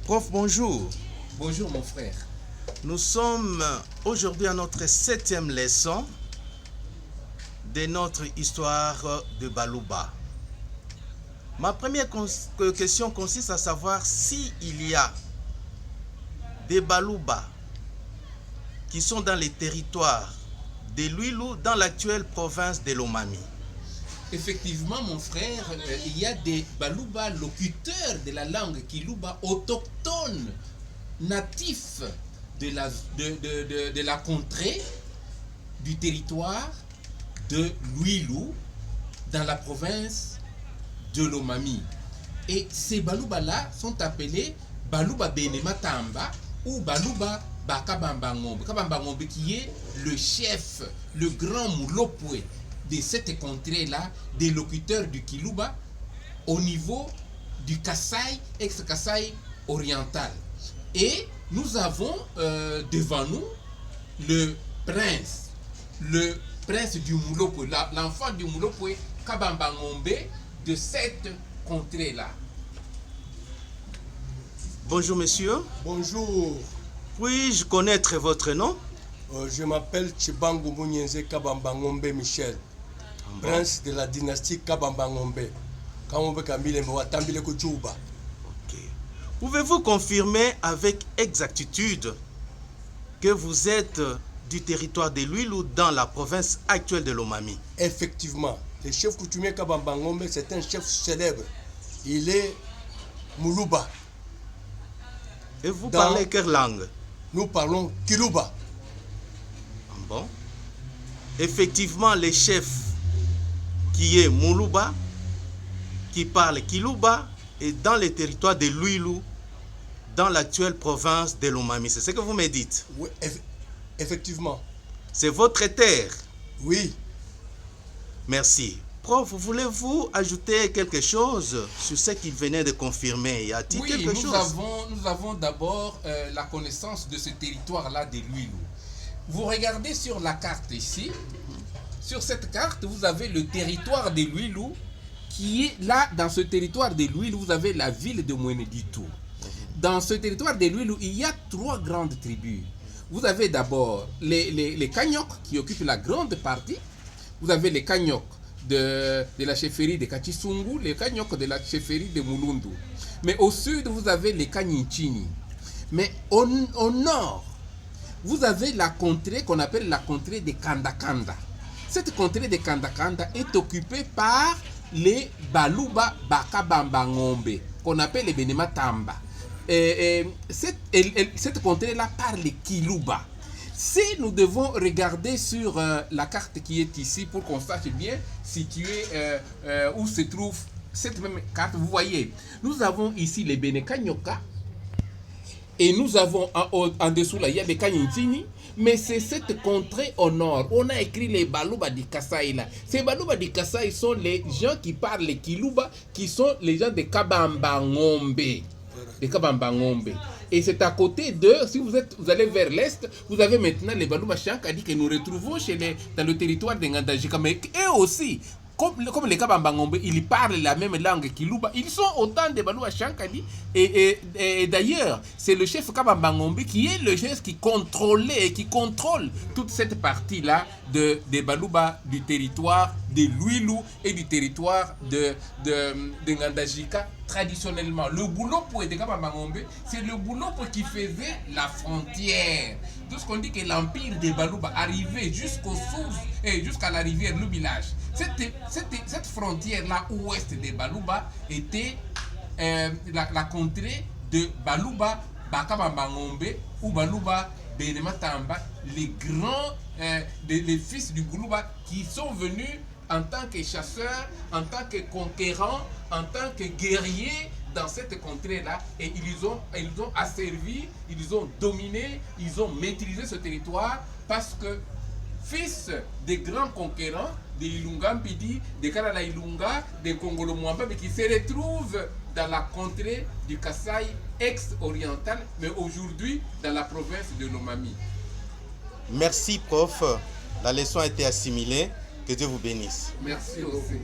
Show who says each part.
Speaker 1: Prof, bonjour.
Speaker 2: Bonjour mon frère.
Speaker 1: Nous sommes aujourd'hui à notre 7e leçon de notre histoire de Balouba. Ma première question consiste à savoir s'il y a des Balouba qui sont dans les territoires de Luilou, dans l'actuelle province de Lomami.
Speaker 2: Effectivement, mon frère, il y a des Balouba locuteurs de la langue Kilouba autochtones, natifs de la contrée, du territoire de Luilou, dans la province de Lomami. Et ces Balouba-là sont appelés Balouba Benematamba ou Balouba Bakabamba Ngombe. Kabamba Ngombe qui est le chef, le grand Moulopoué de cette contrée-là, des locuteurs du Kilouba au niveau du Kasaï, ex-Kasaï oriental. Et nous avons devant nous le prince du Moulopoué, l'enfant du Moulopoué, Kabamba Ngombe, de cette contrée-là.
Speaker 1: Bonjour monsieur.
Speaker 3: Bonjour.
Speaker 1: Puis-je connaître votre nom?
Speaker 3: Je m'appelle Chibangu Mounienze Kabamba Ngombe Michel, prince de la dynastie Kabamba Ngombe.
Speaker 1: Okay. Pouvez-vous confirmer avec exactitude que vous êtes du territoire de Luilou dans la province actuelle de Lomami?
Speaker 3: Effectivement, le chef coutumier Kabamba Ngombe, c'est un chef célèbre. Il est Moulouba.
Speaker 1: Et vous parlez quelle langue?
Speaker 3: Nous parlons Kilouba.
Speaker 1: Bon. Effectivement, le chef qui est Moulouba, qui parle Kilouba, est dans les territoires de Luilou, dans l'actuelle province de Lomami. C'est ce que vous me dites?
Speaker 3: Oui, effectivement.
Speaker 1: C'est votre terre?
Speaker 3: Oui.
Speaker 1: Merci. Prof, voulez-vous ajouter quelque chose sur ce qu'il venait de confirmer? Y a-t-il quelque chose?
Speaker 2: Nous avons d'abord la connaissance de ce territoire-là de Luilou. Vous regardez sur la carte ici. Sur cette carte, vous avez le territoire de Luilou qui est là. Dans ce territoire de Luilou, vous avez la ville de Mouénéditou. Dans ce territoire de Luilou, il y a 3 grandes tribus. Vous avez d'abord les Kanyok qui occupent la grande partie. Vous avez les Kanyok de la chefferie de Kachisungu, les Kanyok de la chefferie de Mulundu. Mais au sud, vous avez les Kanyinchini. Mais au nord, vous avez la contrée qu'on appelle la contrée de Kandakanda. Cette contrée de Kandakanda est occupée par les Balouba Bakabamba Ngombe, qu'on appelle les Benematamba. Cette contrée-là parle Kilouba. Si nous devons regarder sur la carte qui est ici pour qu'on sache bien situer où se trouve cette même carte, vous voyez, nous avons ici les Benekanyoka et nous avons en dessous là, il y a les Kanyintini, mais c'est cette contrée au nord. On a écrit les Balouba di Kasaï là. Ces Balouba di Kasaï sont les gens qui parlent les Kilouba, qui sont les gens de Kabamba Ngombe. Et c'est à côté de, si vous allez vers l'est, vous avez maintenant les Balouba Chankadi que nous retrouvons dans le territoire de Ngandajika. Mais eux aussi, comme les Kabamba Ngombe, ils parlent la même langue Kilouba. Ils sont autant de Balouba Chankadi. Et d'ailleurs, c'est le chef Kabamba Ngombe qui est le chef qui contrôle toute cette partie-là des Balouba du territoire de Luilou et du territoire de Ngandajika. Traditionnellement, le boulot pour les Kabamba Ngombe, c'est le boulot qui faisait la frontière. Tout ce qu'on dit que l'empire des Balouba arrivait jusqu'aux sources et jusqu'à la rivière, le village. Cette frontière-là, ouest des Balouba, était la contrée de Balouba Bakabamba Ngombe ou Balouba Benematamba, les grands, les fils du Goulouba qui sont venus en tant que chasseurs, en tant que conquérants, en tant que guerriers dans cette contrée-là. Et ils ont asservi, ils ont dominé, ils ont maîtrisé ce territoire parce que fils des grands conquérants, de Ilunga Mpidi, de Kalala Ilunga, de Kongolo Mwamba, mais qui se retrouvent dans la contrée du Kasaï ex-oriental, mais aujourd'hui dans la province de Lomami.
Speaker 1: Merci prof, la leçon a été assimilée. Que Dieu vous bénisse.
Speaker 2: Merci aussi.